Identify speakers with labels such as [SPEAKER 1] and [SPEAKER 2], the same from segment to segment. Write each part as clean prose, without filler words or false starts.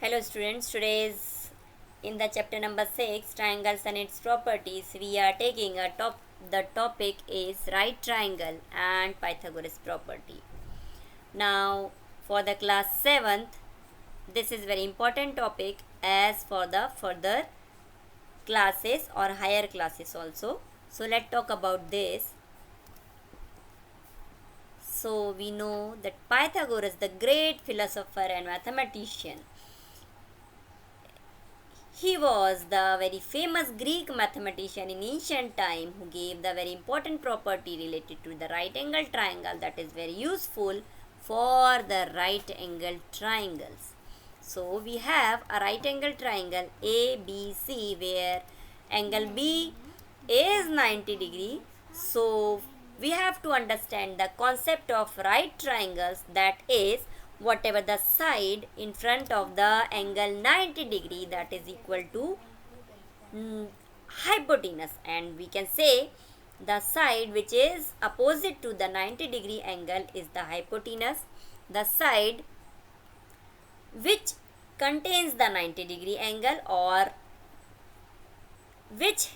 [SPEAKER 1] Hello students, today's in the chapter number 6 triangles and its properties we are taking the topic is right triangle and Pythagoras property. Now for the class 7th this is very important topic as for the further classes or higher classes also. So let's talk about this. So we know that Pythagoras, the great philosopher and mathematician, he was the very famous Greek mathematician in ancient time who gave the very important property related to the right angle triangle that is very useful for the right angle triangles. So we have a right angle triangle ABC where angle B is 90 degree. So we have to understand the concept of right triangles, that is whatever the side in front of the angle 90 degree that is equal to hypotenuse, and we can say the side which is opposite to the 90 degree angle is the hypotenuse. The side which contains the 90 degree angle or which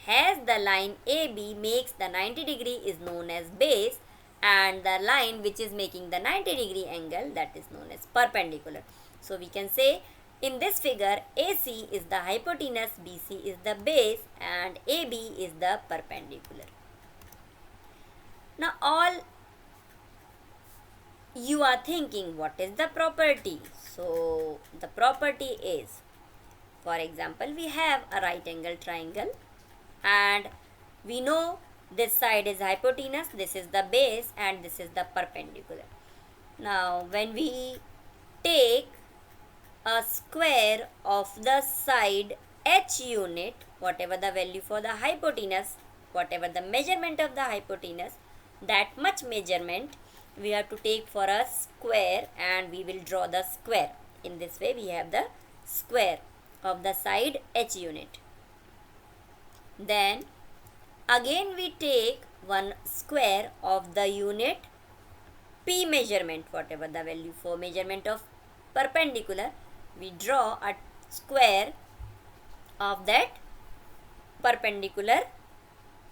[SPEAKER 1] has the line AB makes the 90 degree is known as base, and the line which is making the 90 degree angle that is known as perpendicular. So we can say in this figure AC is the hypotenuse, BC is the base, and AB is the perpendicular. Now all you are thinking, what is the property? So the property is, for example, we have a right angle triangle and we know this side is hypotenuse, this is the base, and this is the perpendicular. Now when we take a square of the side h unit, whatever the value for the hypotenuse, whatever the measurement of the hypotenuse, that much measurement we have to take for a square, and we will draw the square. In this way we have the square of the side h unit. Then again we take one square of the unit p measurement, whatever the value for measurement of perpendicular, we draw a square of that perpendicular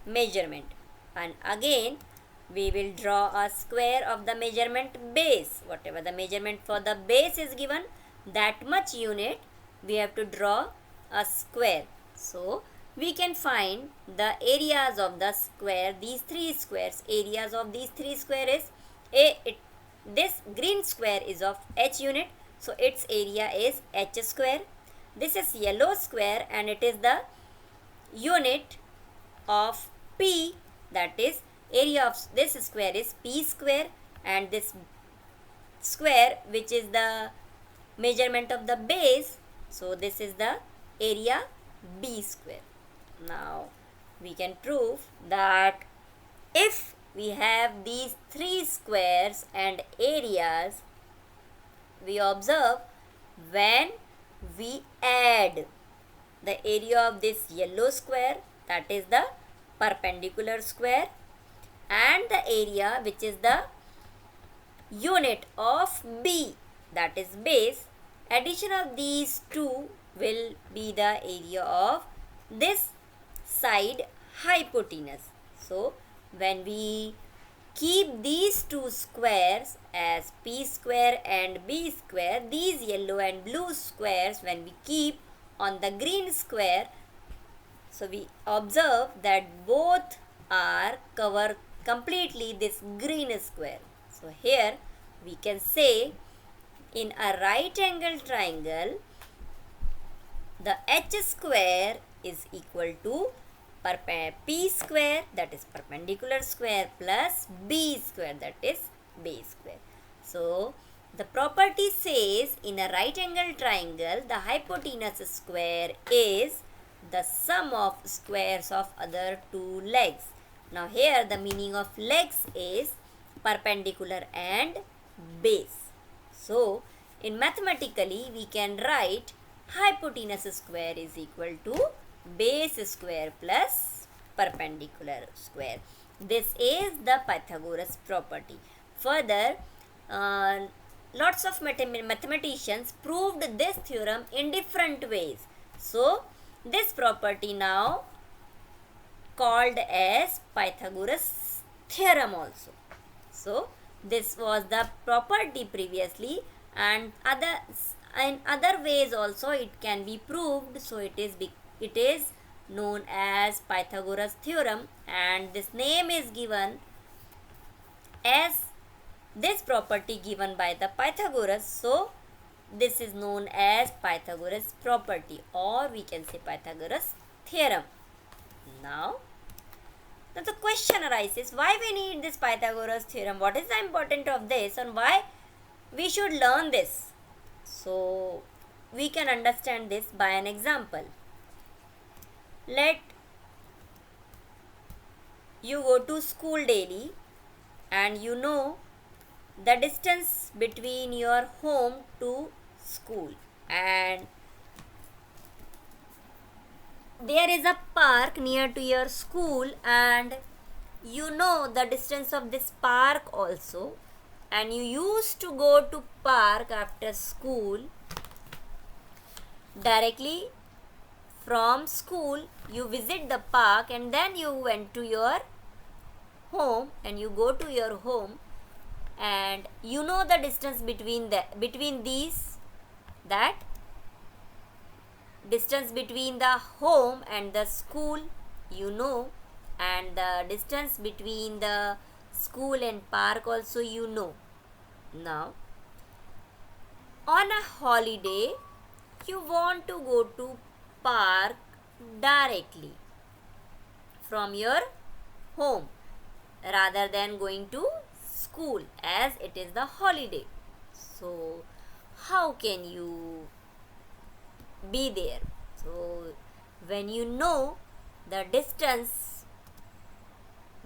[SPEAKER 1] measurement, and again we will draw a square of the measurement base, whatever the measurement for the base is given, that much unit we have to draw a square. So we can find the areas of the square, these three squares. Areas of these three squares is this green square is of h unit, so its area is h square. This is yellow square and it is the unit of p, that is area of this square is p square, and this square which is the measurement of the base, so this is the area b square. Now we can prove that if we have these three squares and areas, we observe when we add the area of this yellow square, that is the perpendicular square, and the area which is the unit of b, that is base, addition of these two will be the area of this side hypotenuse. So when we keep these two squares as p square and b square, these yellow and blue squares when we keep on the green square, so we observe that both are cover completely this green square. So here we can say in a right angle triangle the h square is equal to p square, that is perpendicular square, plus b square, that is base square. So the property says in a right angle triangle the hypotenuse square is the sum of squares of other two legs. Now here the meaning of legs is perpendicular and base. So in mathematically we can write hypotenuse square is equal to base square plus perpendicular square. This is the Pythagoras property. Further, lots of mathematicians proved this theorem in different ways. So this property now called as Pythagoras theorem also. So this was the property previously, and in other ways also it can be proved. So it is known as Pythagoras theorem, and this name is given as this property given by the Pythagoras. So this is known as Pythagoras property, or we can say Pythagoras theorem. Now the question arises, why we need this Pythagoras theorem? What is the importance of this, and why we should learn this? So we can understand this by an example. Let you go to school daily, and you know the distance between your home to school, and there is a park near to your school, and you know the distance of this park also, and you used to go to park after school. Directly from school you visit the park, and then you went to your home, and you go to your home, and you know the distance between these, that distance between the home and the school you know, and the distance between the school and park also you know. Now on a holiday you want to go to park directly from your home rather than going to school, as it is the holiday. So how can you be there? So when you know the distance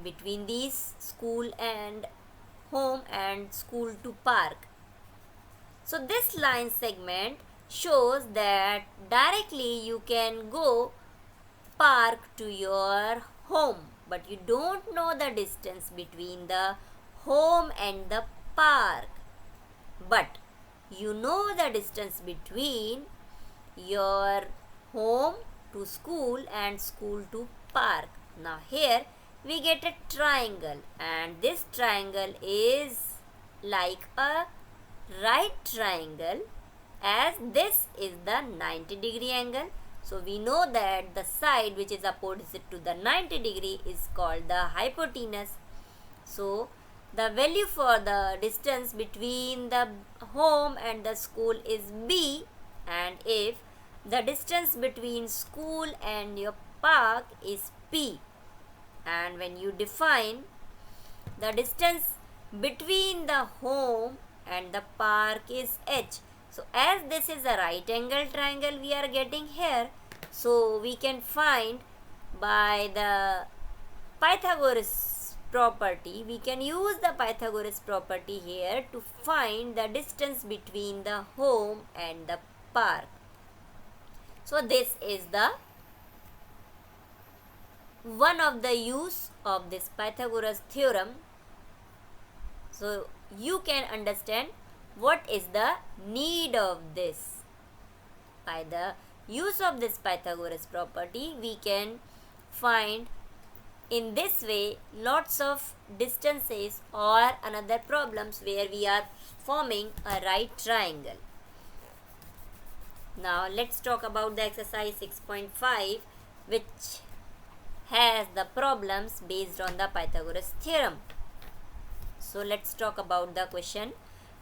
[SPEAKER 1] between these school and home and school to park, so this line segment shows that directly you can go park to your home, but you don't know the distance between the home and the park. But you know the distance between your home to school and school to park. Now here we get a triangle, and this triangle is like a right triangle, as this is the 90-degree angle. So we know that the side which is opposite to the 90-degree is called the hypotenuse. So the value for the distance between the home and the school is b, and if the distance between school and your park is p, and when you define the distance between the home and the park is h. So as this is a right angle triangle we are getting here, so we can find by the Pythagoras property, we can use the Pythagoras property here to find the distance between the home and the park. So this is the one of the use of this Pythagoras theorem. So you can understand what is the need of this. By the use of this Pythagoras property, we can find in this way lots of distances or another problems where we are forming a right triangle. Now let's talk about the exercise 6.5, which has the problems based on the Pythagoras theorem. So let's talk about the question.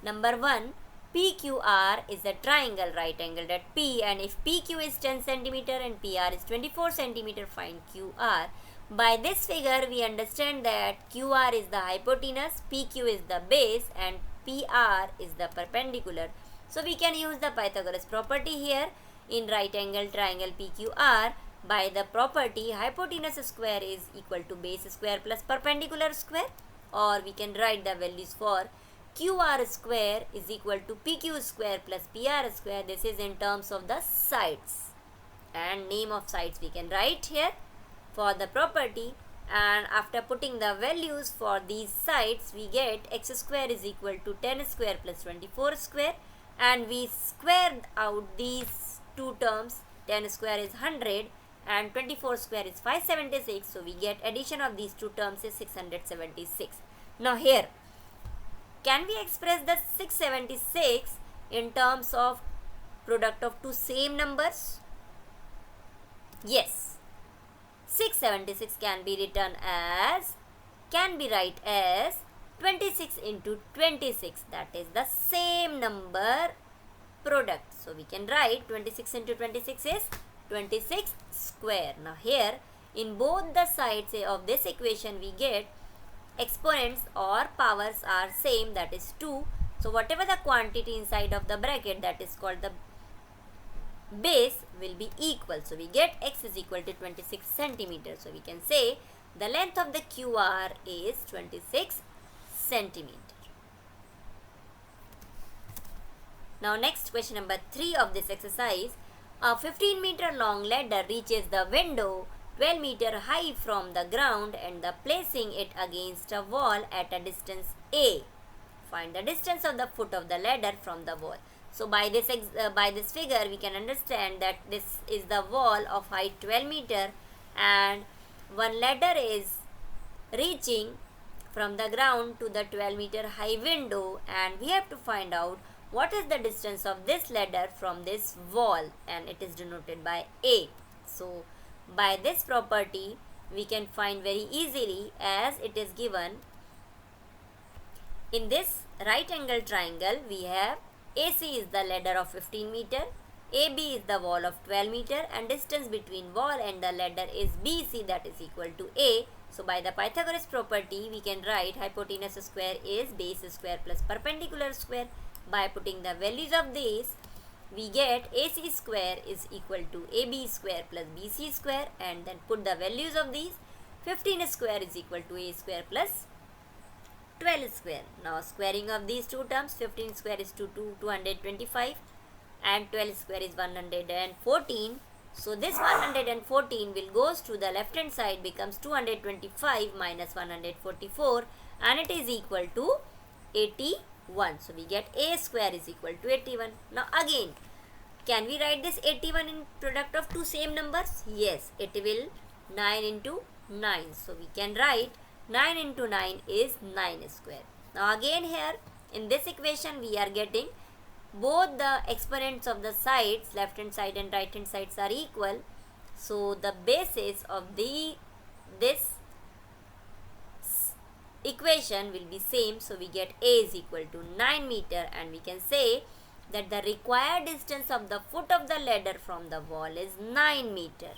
[SPEAKER 1] Number 1, PQR is a triangle right angled at P, and if PQ is 10 cm and PR is 24 cm, find QR. By this figure we understand that QR is the hypotenuse, PQ is the base, and PR is the perpendicular. So we can use the Pythagoras property here in right angle triangle PQR. By the property, hypotenuse square is equal to base square plus perpendicular square, or we can write the values for QR square is equal to PQ square plus PR square. This is in terms of the sides, and name of sides we can write here for the property, and after putting the values for these sides, we get x square is equal to 10 square plus 24 square, and we squared out these two terms. 10 square is 100 and 24 square is 576, so we get addition of these two terms is 676. Now here, can we express the 676 in terms of product of two same numbers? Yes. 676 can be written as, can be write as 26 into 26, that is the same number product. So we can write 26 into 26 is 26 square. Now here, in both the sides of this equation, we get exponents or powers are same, that is 2. So whatever the quantity inside of the bracket, that is called the base, will be equal. So we get x is equal to 26 centimeters. So we can say the length of the QR is 26 centimeter. Now next, question number 3 of this exercise. A 15-meter long ladder reaches the window 12 meter high from the ground and the placing it against a wall at a distance A. Find the distance of the foot of the ladder from the wall. So by this figure, we can understand that this is the wall of height 12 meter and one ladder is reaching from the ground to the 12 meter high window, and we have to find out what is the distance of this ladder from this wall, and it is denoted by A. So by this property, we can find very easily, as it is given in this right angle triangle. We have AC is the ladder of 15 meter, AB is the wall of 12 meter, and distance between wall and the ladder is BC, that is equal to A. So by the Pythagoras property, we can write hypotenuse square is base square plus perpendicular square. By putting the values of these, we get AC square is equal to AB square plus BC square, and then put the values of these. 15 square is equal to A square plus 12 square. Now squaring of these two terms, 15 square is 225 and 12 square is 114. So this 114 will goes to the left hand side, becomes 225 minus 144, and it is equal to 81. So we get A square is equal to 81. Now again, can we write this 81 in product of two same numbers? Yes, it will 9 into 9. So we can write 9 into 9 is 9 square. Now again here, in this equation, we are getting both the exponents of the sides, left hand side and right hand sides, are equal. So the basis of this equation will be same. So we get A is equal to 9 meter, and we can say that the required distance of the foot of the ladder from the wall is 9 meter.